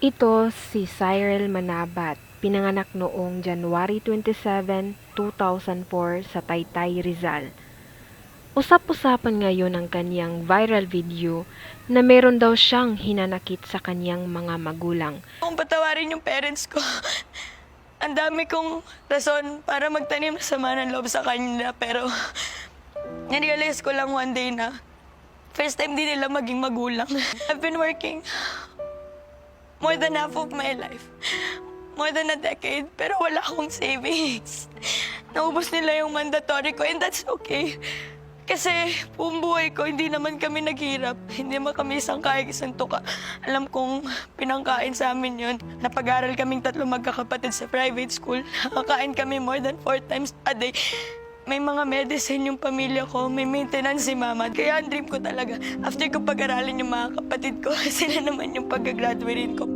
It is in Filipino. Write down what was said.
Ito si Cyril Manabat, pinanganak noong January 27, 2004 sa Taytay, Rizal. Usap-usapan ngayon ang kanyang viral video na meron daw siyang hinanakit sa kanyang mga magulang. Kung patawarin yung parents ko, ang dami kong rason para magtanim ng sama ng loob sa kanila. Pero narealize ko lang one day na first time din nila maging magulang. I've been working more than half of my life. More than a decade, pero wala akong savings. Naubos nila yung mandatory ko, and that's okay. Kasi buong buhay ko, hindi naman kami naghirap. Hindi naman kami isang kahit isang tuka. Alam kong pinangkain sa amin yun. Napag-aral kaming 3 magkakapatid sa private school. Nakakain kami more than 4 times a day. May mga medicine yung pamilya ko, may maintenance si mama. Kaya ang dream ko talaga, after ko pag-aralin yung mga kapatid ko, sila naman yung pag-graduate ko.